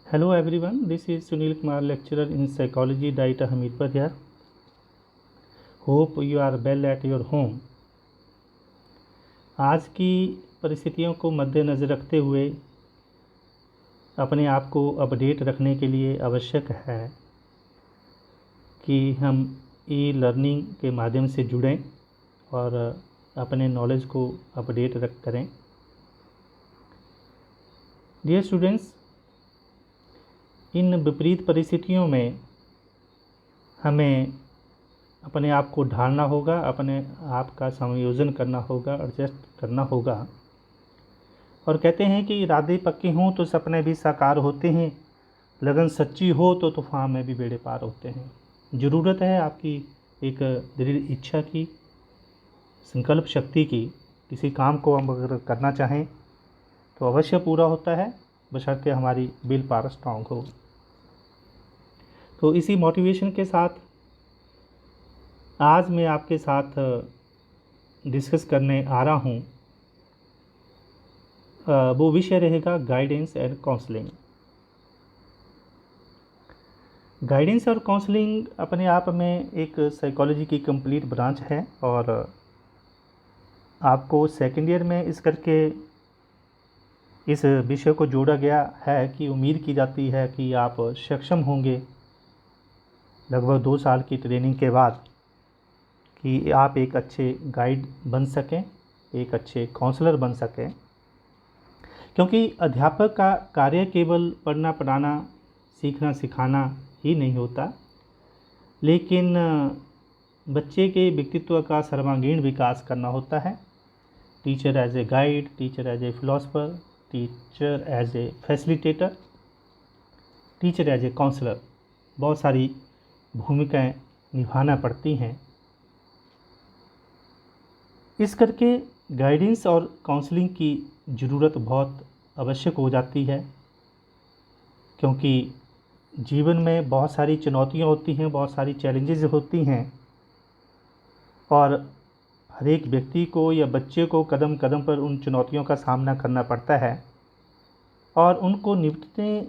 Hello everyone, this is Sunil Kumar, lecturer in psychology, Daita Hamirpur here. Hope you are well at your home. आज की परिस्थितियों को मद्देनज़र रखते हुए अपने आप को अपडेट रखने के लिए आवश्यक है कि हम ई लर्निंग के माध्यम से जुड़ें और अपने नॉलेज को अपडेट करें. डियर स्टूडेंट्स, इन विपरीत परिस्थितियों में हमें अपने आप को ढालना होगा, अपने आप का समायोजन करना होगा, एडजस्ट करना होगा. और कहते हैं कि इरादे पक्के हों तो सपने भी साकार होते हैं, लगन सच्ची हो तो तूफान में भी बेड़े पार होते हैं. ज़रूरत है आपकी एक दृढ़ इच्छा की, संकल्प शक्ति की. किसी काम को हम अगर करना चाहें तो अवश्य पूरा होता है, बशर्ते हमारी विल पावर स्ट्रांग हो. तो इसी मोटिवेशन के साथ आज मैं आपके साथ डिस्कस करने आ रहा हूँ. वो विषय रहेगा गाइडेंस एंड काउंसलिंग. गाइडेंस और काउंसलिंग अपने आप में एक साइकोलॉजी की कंप्लीट ब्रांच है और आपको सेकेंड ईयर में इस करके इस विषय को जोड़ा गया है कि उम्मीद की जाती है कि आप सक्षम होंगे लगभग 2 साल की ट्रेनिंग के बाद कि आप एक अच्छे गाइड बन सकें, एक अच्छे काउंसलर बन सकें. क्योंकि अध्यापक का कार्य केवल पढ़ना पढ़ाना, सीखना सिखाना ही नहीं होता, लेकिन बच्चे के व्यक्तित्व का सर्वांगीण विकास करना होता है. Teacher as a guide, teacher as a philosopher, teacher as a facilitator, teacher as a counsellor, बहुत सारी भूमिकाएं निभाना पड़ती हैं. इस करके गाइडेंस और काउंसलिंग की ज़रूरत बहुत आवश्यक हो जाती है, क्योंकि जीवन में बहुत सारी चुनौतियां होती हैं, बहुत सारी चैलेंजेस होती हैं और हर एक व्यक्ति को या बच्चे को कदम कदम पर उन चुनौतियों का सामना करना पड़ता है और उनको निपटने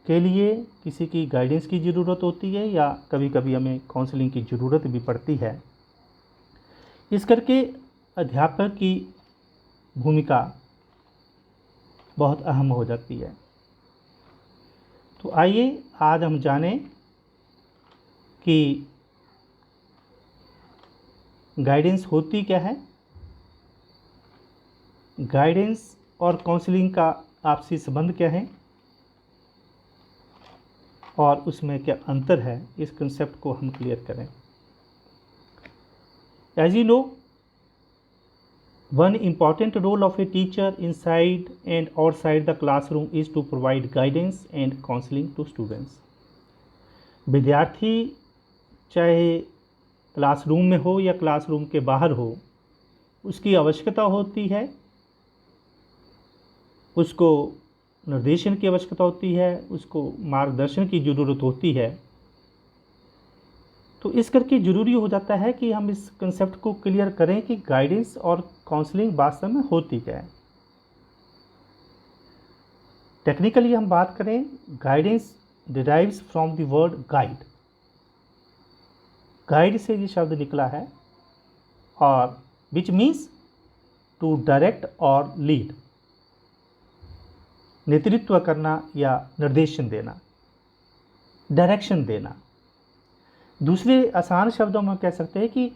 के लिए किसी की गाइडेंस की ज़रूरत होती है या कभी कभी हमें काउंसलिंग की ज़रूरत भी पड़ती है. इस करके अध्यापक की भूमिका बहुत अहम हो जाती है. तो आइए आज हम जानें कि गाइडेंस होती क्या है, गाइडेंस और काउंसलिंग का आपसी संबंध क्या है और उसमें क्या अंतर है. इस कंसेप्ट को हम क्लियर करें. As you know, one important role of a teacher inside and outside the classroom is to provide guidance and counselling to students. विद्यार्थी चाहे क्लासरूम में हो या क्लासरूम के बाहर हो, उसकी आवश्यकता होती है, उसको निर्देशन की आवश्यकता होती है, उसको मार्गदर्शन की ज़रूरत होती है. तो इस करके ज़रूरी हो जाता है कि हम इस कंसेप्ट को क्लियर करें कि गाइडेंस और काउंसलिंग वास्तव में होती क्या है. टेक्निकली हम बात करें, guidance derives from the word guide. Guide से ये शब्द निकला है और विच मीन्स टू डायरेक्ट और लीड, नेतृत्व करना या निर्देशन देना, डायरेक्शन देना. दूसरे आसान शब्दों में कह सकते हैं कि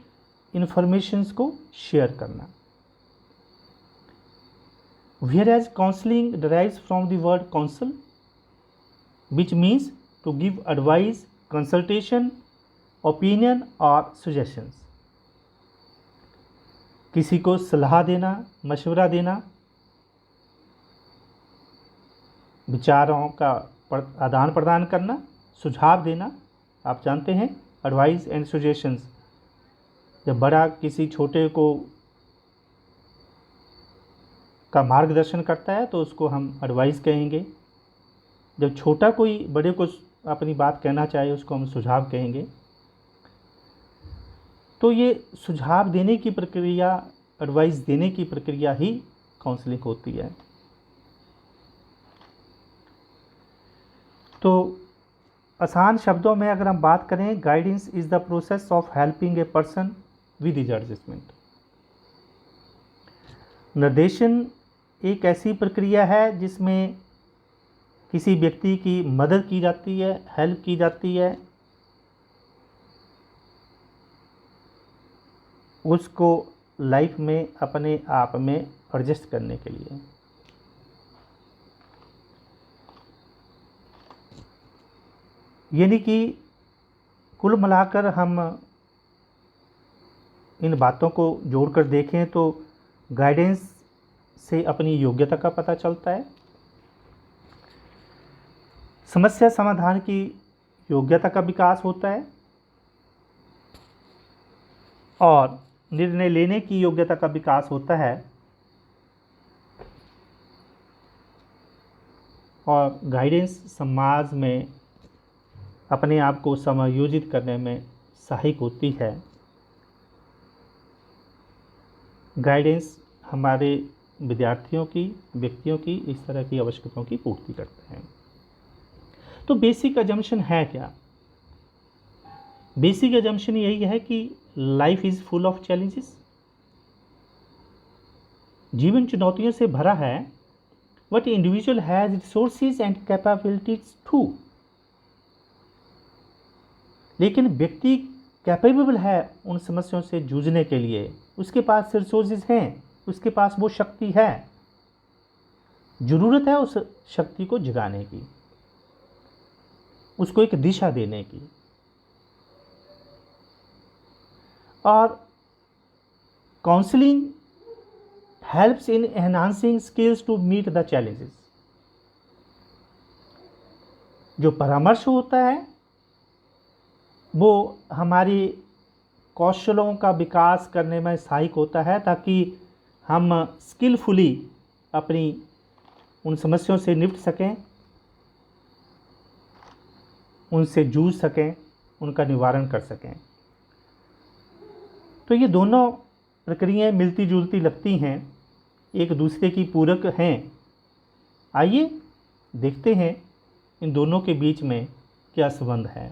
इंफॉर्मेशंस को शेयर करना. Whereas counseling derives from the word counsel, which means to give advice, consultation, opinion or suggestions. किसी को सलाह देना, मशवरा देना, विचारों का आदान प्रदान करना, सुझाव देना. आप जानते हैं एडवाइस एंड सजेशंस. जब बड़ा किसी छोटे को का मार्गदर्शन करता है तो उसको हम एडवाइस कहेंगे. जब छोटा कोई बड़े को अपनी बात कहना चाहे उसको हम सुझाव कहेंगे. तो ये सुझाव देने की प्रक्रिया, एडवाइस देने की प्रक्रिया ही काउंसलिंग होती है. तो आसान शब्दों में अगर हम बात करें, guidance is the process of helping a person with his adjustment. निर्देशन एक ऐसी प्रक्रिया है जिसमें किसी व्यक्ति की मदद की जाती है, हेल्प की जाती है, उसको लाइफ में अपने आप में एडजस्ट करने के लिए। यानी कि कुल मिलाकर हम इन बातों को जोड़कर देखें तो गाइडेंस से अपनी योग्यता का पता चलता है, समस्या समाधान की योग्यता का विकास होता है और निर्णय लेने की योग्यता का विकास होता है, और गाइडेंस समाज में अपने आप को समायोजित करने में सहायक होती है। गाइडेंस हमारे विद्यार्थियों की, व्यक्तियों की इस तरह की आवश्यकताओं की पूर्ति करते हैं। तो बेसिक अजम्पशन है क्या? बेसिक अजम्पशन यही है कि life is full of challenges. जीवन चुनौतियों से भरा है, but individual has resources and capabilities too. लेकिन व्यक्ति कैपेबल है उन समस्याओं से जूझने के लिए, उसके पास रिसोर्सेज हैं, उसके पास वो शक्ति है, ज़रूरत है उस शक्ति को जगाने की, उसको एक दिशा देने की। और counselling helps in enhancing skills to meet the challenges. जो परामर्श होता है वो हमारी कौशलों का विकास करने में सहायक होता है, ताकि हम स्किलफुली अपनी उन समस्याओं से निपट सकें, उनसे जूझ सकें, उनका निवारण कर सकें। तो ये दोनों प्रक्रियाएं मिलती जुलती लगती हैं, एक दूसरे की पूरक हैं। आइए देखते हैं इन दोनों के बीच में क्या संबंध है।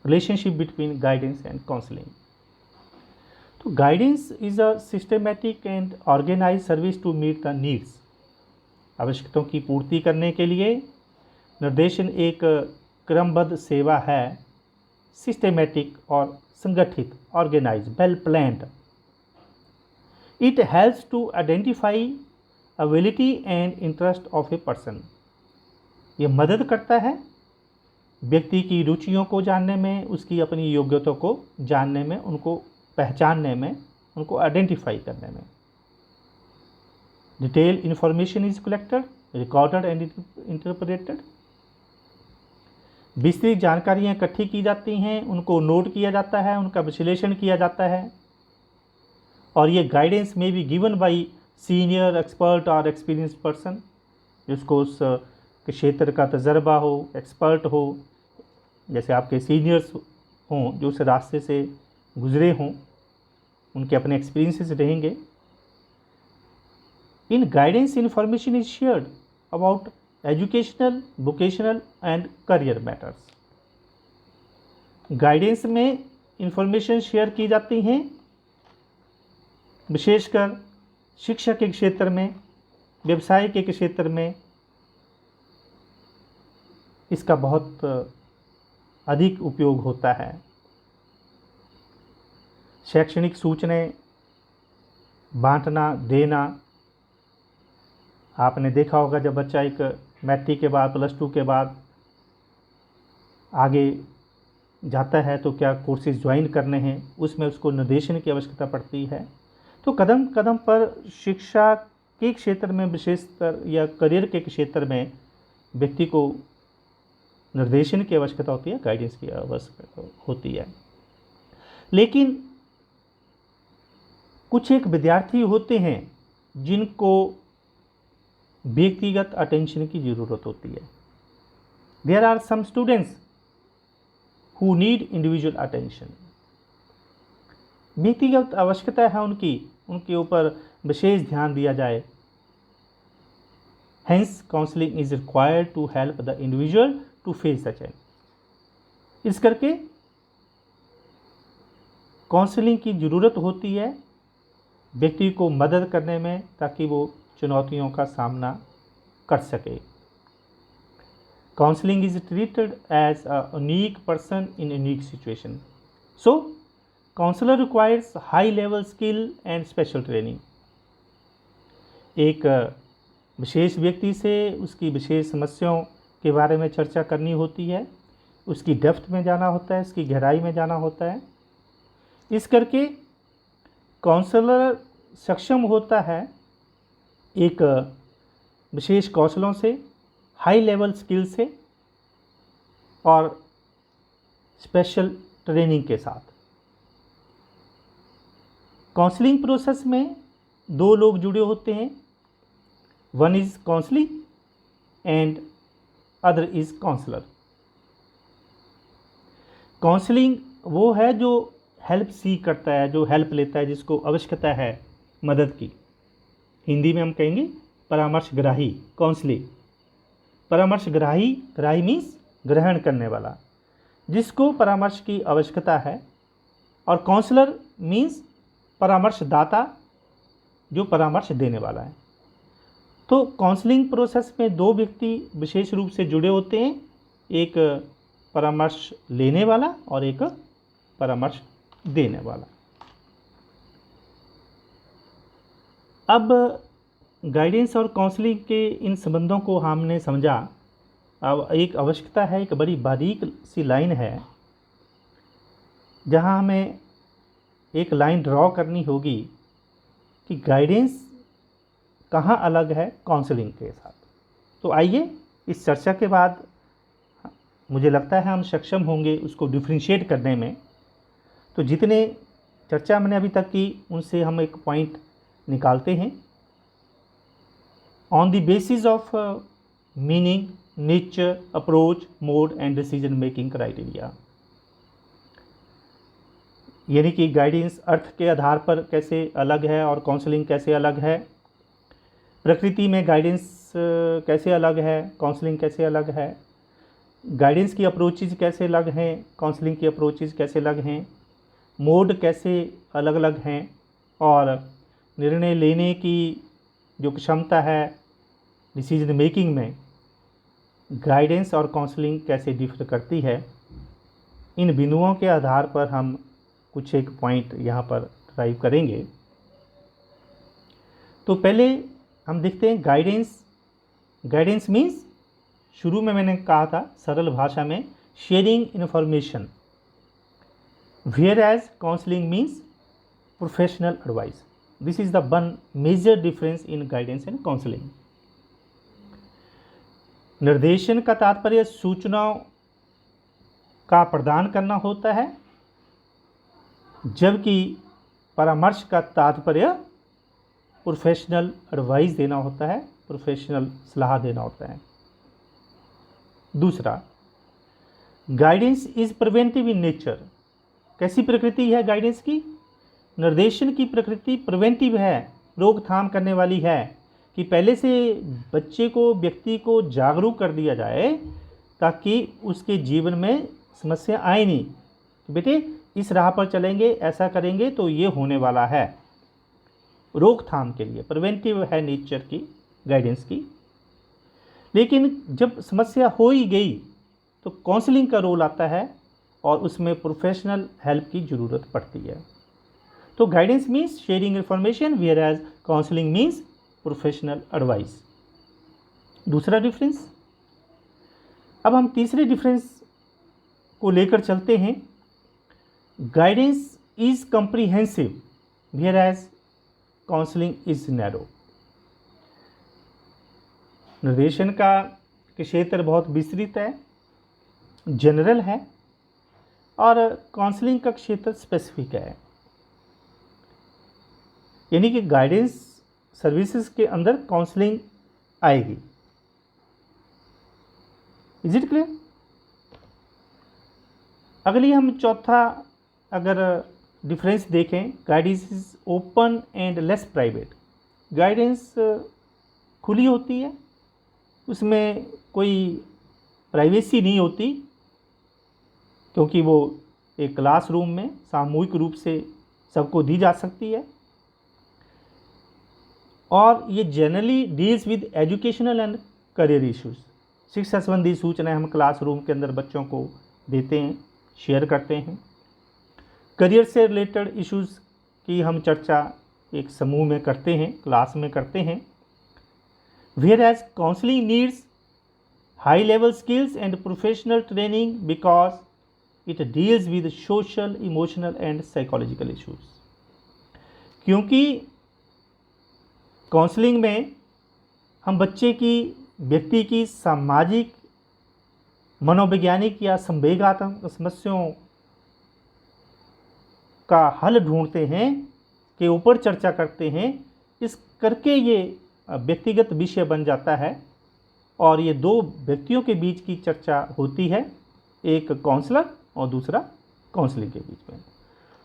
Relationship between guidance and counselling. तो guidance is a systematic and organise service to meet the needs. आवश्यकताओं की पूर्ति करने के लिए निर्देशन एक क्रमबद्ध सेवा है, सिस्टेमेटिक और संगठित, organise, well planned. It helps to identify ability and interest of a person. ये मदद करता है व्यक्ति की रुचियों को जानने में, उसकी अपनी योग्यता को जानने में, उनको पहचानने में, उनको आइडेंटिफाई करने में। Detail information is collected, recorded and interpreted. विस्तृत जानकारियाँ इकट्ठी की जाती हैं, उनको नोट किया जाता है, उनका विश्लेषण किया जाता है। और ये गाइडेंस में भी गिवन बाई सीनियर एक्सपर्ट और एक्सपीरियंस पर्सन, जिसको उस क्षेत्र का तजर्बा हो, एक्सपर्ट हो, जैसे आपके सीनियर्स हों जो उस रास्ते से गुजरे हों, उनके अपने एक्सपीरियंसेस रहेंगे। In guidance information is shared about educational, vocational and career matters. Guidance में इंफॉर्मेशन शेयर की जाती हैं, विशेषकर शिक्षा के क्षेत्र में, व्यवसाय के क्षेत्र में इसका बहुत अधिक उपयोग होता है। शैक्षणिक सूचनाएं बांटना, देना। आपने देखा होगा जब बच्चा एक मैट्रिक के बाद, +2 के बाद आगे जाता है तो क्या कोर्सेज ज्वाइन करने हैं, उसमें उसको निर्देशन की आवश्यकता पड़ती है। तो कदम कदम पर शिक्षा के क्षेत्र में विशेषतर या करियर के क्षेत्र में व्यक्ति को निर्देशन की आवश्यकता होती है, गाइडेंस की आवश्यकता होती है। लेकिन कुछ एक विद्यार्थी होते हैं जिनको व्यक्तिगत अटेंशन की ज़रूरत होती है। There are some students who need individual attention. व्यक्तिगत आवश्यकता है उनकी, उनके ऊपर विशेष ध्यान दिया जाए, Hence, counseling is required to help the individual to face the challenge। इस करके काउंसलिंग की ज़रूरत होती है व्यक्ति को मदद करने में, ताकि वो चुनौतियों का सामना कर सके। Counselling is treated as a unique person in unique situation. So counsellor requires high level skill and special training. एक विशेष व्यक्ति से उसकी विशेष समस्याओं के बारे में चर्चा करनी होती है, उसकी डेप्थ में जाना होता है, उसकी गहराई में जाना होता है। इस करके काउंसलर सक्षम होता है एक विशेष कौशलों से, हाई लेवल स्किल से और स्पेशल ट्रेनिंग के साथ। काउंसलिंग प्रोसेस में दो लोग जुड़े होते हैं, one is counselling and other is counsellor. Counselling वो है जो हेल्प सीख करता है, जो हेल्प लेता है, जिसको आवश्यकता है मदद की। हिंदी में हम कहेंगे परामर्शग्राही, काउंसलिंग। परामर्शग्राही, ग्राही मीन्स ग्रहण करने वाला, जिसको परामर्श की आवश्यकता है। और काउंसलर मीन्स परामर्शदाता, जो परामर्श देने वाला है। तो काउंसलिंग प्रोसेस में दो व्यक्ति विशेष रूप से जुड़े होते हैं, एक परामर्श लेने वाला और एक परामर्श देने वाला। अब गाइडेंस और काउंसलिंग के इन संबंधों को हमने समझा। अब एक आवश्यकता है, एक बड़ी बारीक सी लाइन है जहां हमें एक लाइन ड्रॉ करनी होगी कि गाइडेंस कहाँ अलग है काउंसलिंग के साथ। तो आइए इस चर्चा के बाद मुझे लगता है हम सक्षम होंगे उसको डिफ्रेंशिएट करने में। तो जितने चर्चा मैंने अभी तक की उनसे हम एक पॉइंट निकालते हैं। On the basis of meaning, nature, approach, mode and decision making criteria, यानी कि गाइडेंस अर्थ के आधार पर कैसे अलग है और काउंसलिंग कैसे अलग है, प्रकृति में गाइडेंस कैसे अलग है, काउंसलिंग कैसे अलग है, गाइडेंस की अप्रोचेज कैसे अलग हैं, काउंसलिंग की अप्रोचेज कैसे अलग हैं, मोड कैसे अलग अलग हैं, और निर्णय लेने की जो क्षमता है डिसीजन मेकिंग में गाइडेंस और काउंसलिंग कैसे डिफर करती है। इन बिंदुओं के आधार पर हम कुछ एक पॉइंट यहाँ पर ड्राइव करेंगे। तो पहले हम देखते हैं गाइडेंस। गाइडेंस मीन्स, शुरू में मैंने कहा था सरल भाषा में, sharing information, whereas counselling means professional advice. This is the one major difference in guidance and counselling. निर्देशन का तात्पर्य सूचनाओं का प्रदान करना होता है, जबकि परामर्श का तात्पर्य प्रोफेशनल एडवाइस देना होता है, प्रोफेशनल सलाह देना होता है। दूसरा, guidance is preventive in nature. कैसी प्रकृति है गाइडेंस की? निर्देशन की प्रकृति प्रिवेंटिव है, रोकथाम करने वाली है, कि पहले से बच्चे को, व्यक्ति को जागरूक कर दिया जाए ताकि उसके जीवन में समस्या आए नहीं। बेटे इस राह पर चलेंगे, ऐसा करेंगे तो ये होने वाला है, रोकथाम के लिए प्रिवेंटिव है नेचर की गाइडेंस की। लेकिन जब समस्या हो ही गई तो काउंसलिंग का रोल आता है और उसमें प्रोफेशनल हेल्प की ज़रूरत पड़ती है। तो guidance means sharing information, whereas counselling means professional advice. दूसरा डिफरेंस। अब हम तीसरे डिफरेंस को लेकर चलते हैं। Guidance is comprehensive, whereas counselling is narrow. निर्देशन का क्षेत्र बहुत विस्तृत है, जनरल है, और काउंसलिंग का क्षेत्र स्पेसिफिक है। यानी कि गाइडेंस सर्विसेज के अंदर काउंसलिंग आएगी। Is it clear? अगली हम चौथा अगर डिफरेंस देखें, guidance is open and less private. Guidance खुली होती है उसमें कोई प्राइवेसी नहीं होती, क्योंकि वो एक क्लासरूम में सामूहिक रूप से सबको दी जा सकती है। और ये generally deals with educational and career issues. शिक्षा संबंधी सूचनाएं हम क्लासरूम के अंदर बच्चों को देते हैं, शेयर करते हैं। करियर से रिलेटेड इश्यूज़ की हम चर्चा एक समूह में करते हैं, क्लास में करते हैं। Whereas counselling needs high level skills and professional training because it deals with social, emotional and psychological issues. क्योंकि काउंसलिंग में हम बच्चे की, व्यक्ति की सामाजिक, मनोवैज्ञानिक या संवेगात्मक समस्याओं का हल ढूंढते हैं, के ऊपर चर्चा करते हैं। इस करके ये व्यक्तिगत विषय बन जाता है और ये दो व्यक्तियों के बीच की चर्चा होती है, एक काउंसलर और दूसरा काउंसलिंग के बीच में।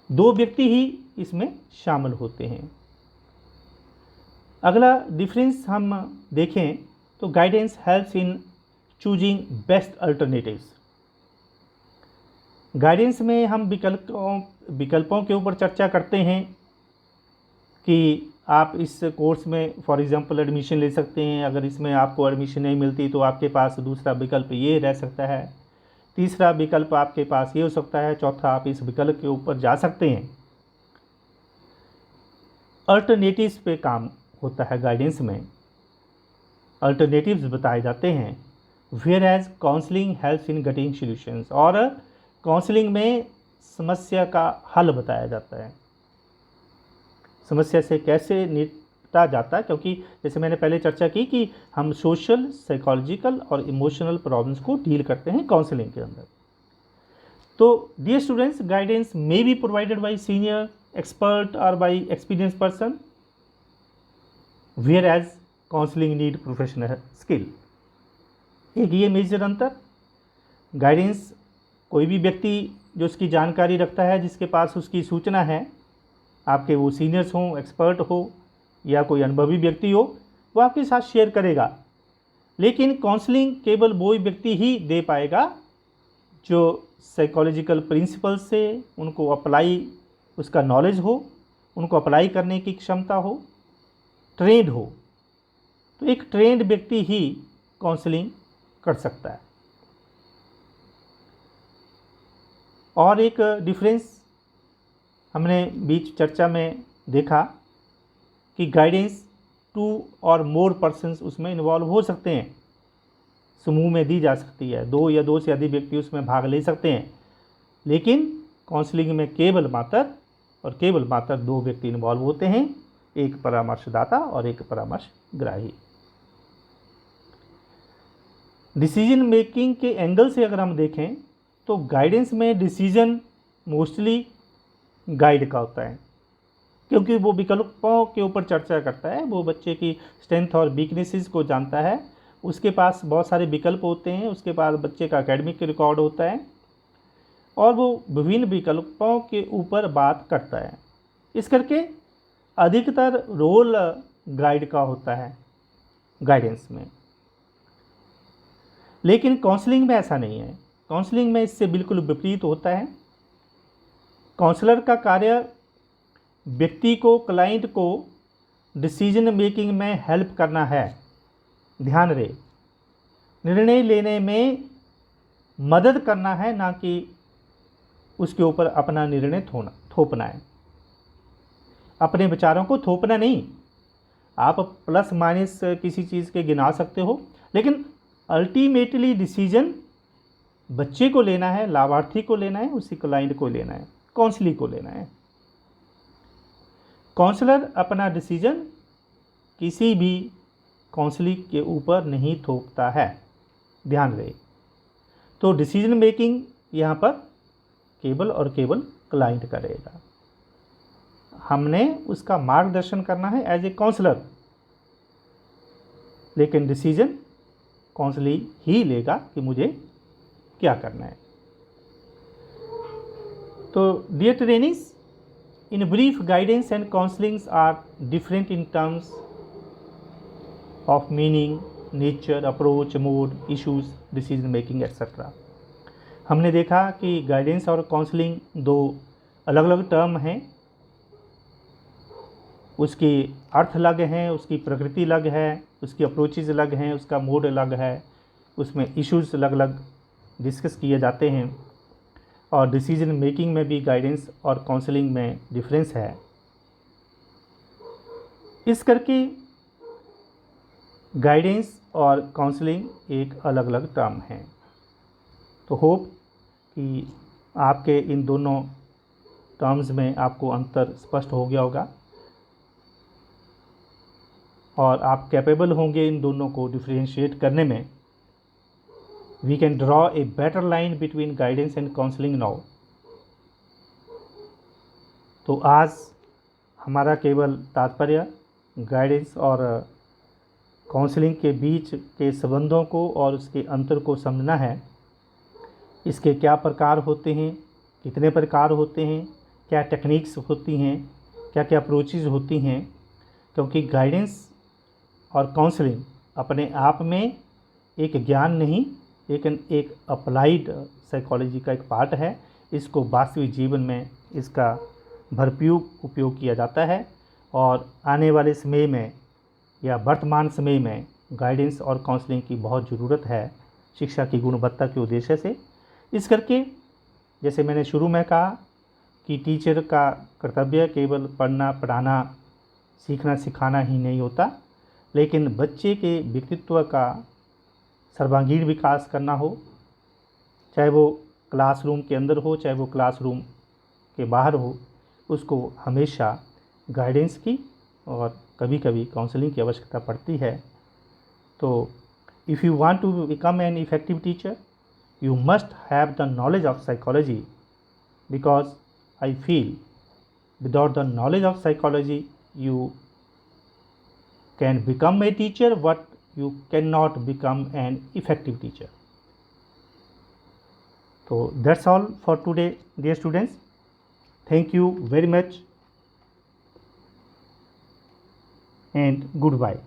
दो व्यक्ति ही इसमें शामिल होते हैं। अगला डिफरेंस हम देखें तो guidance helps in choosing best alternatives. Guidance में हम विकल्पों के ऊपर चर्चा करते हैं कि आप इस कोर्स में फॉर एग्जांपल एडमिशन ले सकते हैं। अगर इसमें आपको एडमिशन नहीं मिलती तो आपके पास दूसरा विकल्प ये रह सकता है, तीसरा विकल्प आपके पास ये हो सकता है, चौथा आप इस विकल्प के ऊपर जा सकते हैं। अल्टरनेटिव्स पे काम होता है गाइडेंस में, अल्टरनेटिव्स बताए जाते हैं। Whereas counselling helps in getting solutions, और काउंसलिंग में समस्या का हल बताया जाता है, समस्या से कैसे निपटा जाता है। क्योंकि जैसे मैंने पहले चर्चा की कि हम सोशल, साइकोलॉजिकल और इमोशनल प्रॉब्लम्स को डील करते हैं काउंसलिंग के अंदर। तो dear students, guidance may be provided by senior expert और by experience person, whereas counselling need professional skill. एक ये मेजर अंतर, गाइडेंस कोई भी व्यक्ति जो उसकी जानकारी रखता है, जिसके पास उसकी सूचना है, आपके वो सीनियर्स हों, एक्सपर्ट हो या कोई अनुभवी व्यक्ति हो, वो आपके साथ शेयर करेगा। लेकिन काउंसलिंग केवल वो व्यक्ति ही दे पाएगा जो साइकोलॉजिकल प्रिंसिपल से उनको अप्लाई, उसका नॉलेज हो, उनको अप्लाई करने की क्षमता हो, ट्रेंड हो। तो एक ट्रेंड व्यक्ति ही काउंसलिंग कर सकता है। और एक डिफरेंस हमने बीच चर्चा में देखा कि गाइडेंस 2 और मोर पर्सन्स उसमें इन्वॉल्व हो सकते हैं, समूह में दी जा सकती है, 2 या 2 से अधिक व्यक्ति उसमें भाग ले सकते हैं। लेकिन काउंसलिंग में केवल मात्र 2 व्यक्ति इन्वॉल्व होते हैं, एक परामर्शदाता और एक परामर्शग्राही। डिसीजन मेकिंग के एंगल से अगर हम देखें तो गाइडेंस में डिसीजन मोस्टली गाइड का होता है, क्योंकि वो विकल्पों के ऊपर चर्चा करता है, वो बच्चे की स्ट्रेंथ और वीकनेसेस को जानता है, उसके पास बहुत सारे विकल्प होते हैं, उसके पास बच्चे का एकेडमिक रिकॉर्ड होता है और वो विभिन्न विकल्पों के ऊपर बात करता है। इस करके अधिकतर रोल गाइड का होता है गाइडेंस में। लेकिन काउंसलिंग में ऐसा नहीं है, काउंसलिंग में इससे बिल्कुल विपरीत होता है। काउंसलर का कार्य व्यक्ति को, क्लाइंट को डिसीजन मेकिंग में हेल्प करना है। ध्यान रहे, निर्णय लेने में मदद करना है, ना कि उसके ऊपर अपना निर्णय थोपना है, अपने विचारों को थोपना नहीं। आप प्लस माइनस किसी चीज़ के गिना सकते हो, लेकिन अल्टीमेटली डिसीजन बच्चे को लेना है, लाभार्थी को लेना है, उसी क्लाइंट को लेना है, काउंसली को लेना है। काउंसलर अपना डिसीजन किसी भी काउंसलिंग के ऊपर नहीं थोपता है, ध्यान रहे। तो डिसीजन मेकिंग यहाँ पर केवल और केवल क्लाइंट करेगा, हमने उसका मार्गदर्शन करना है एज ए काउंसलर, लेकिन डिसीजन काउंसलिंग ही लेगा कि मुझे क्या करना है। तो dear trainings, in brief guidance and counsellings are different in terms of meaning, nature, approach, mode, issues, decision making etcetera. हमने देखा कि गाइडेंस और काउंसलिंग दो अलग अलग टर्म हैं, उसके अर्थ अलग हैं, उसकी प्रकृति अलग है, उसकी अप्रोचेज अलग हैं, उसका मोड अलग है, उसमें इश्यूज अलग अलग डिस्कस किए जाते हैं, और डिसीजन मेकिंग में भी गाइडेंस और काउंसलिंग में डिफरेंस है। इस करके गाइडेंस और काउंसलिंग एक अलग अलग टर्म हैं। तो होप कि आपके इन दोनों टर्म्स में आपको अंतर स्पष्ट हो गया होगा और आप कैपेबल होंगे इन दोनों को डिफ्रेंशिएट करने में। We can draw a better line between guidance and counselling now. तो आज हमारा केवल तात्पर्य गाइडेंस और काउंसलिंग के बीच के संबंधों को और उसके अंतर को समझना है। इसके क्या प्रकार होते हैं, कितने प्रकार होते हैं, क्या टेक्निक्स होती हैं, क्या क्या अप्रोचेज होती हैं, क्योंकि गाइडेंस और काउंसलिंग अपने आप में एक ज्ञान नहीं, लेकिन एक अप्लाइड साइकोलॉजी का एक पार्ट है। इसको वास्तविक जीवन में इसका भरपूर उपयोग किया जाता है और आने वाले समय में या वर्तमान समय में गाइडेंस और काउंसलिंग की बहुत ज़रूरत है शिक्षा की गुणवत्ता के उद्देश्य से। इस करके जैसे मैंने शुरू में कहा कि टीचर का कर्तव्य केवल पढ़ना, पढ़ाना, सीखना, सिखाना ही नहीं होता, लेकिन बच्चे के व्यक्तित्व का सर्वांगीण विकास करना हो, चाहे वो क्लासरूम के अंदर हो, चाहे वो क्लासरूम के बाहर हो, उसको हमेशा गाइडेंस की और कभी कभी काउंसलिंग की आवश्यकता पड़ती है। तो if you want to become an effective teacher, you must have the knowledge of psychology, because I feel without the knowledge of psychology you can become a teacher but you cannot become an effective teacher. So that's all for today, dear students. Thank you very much and goodbye.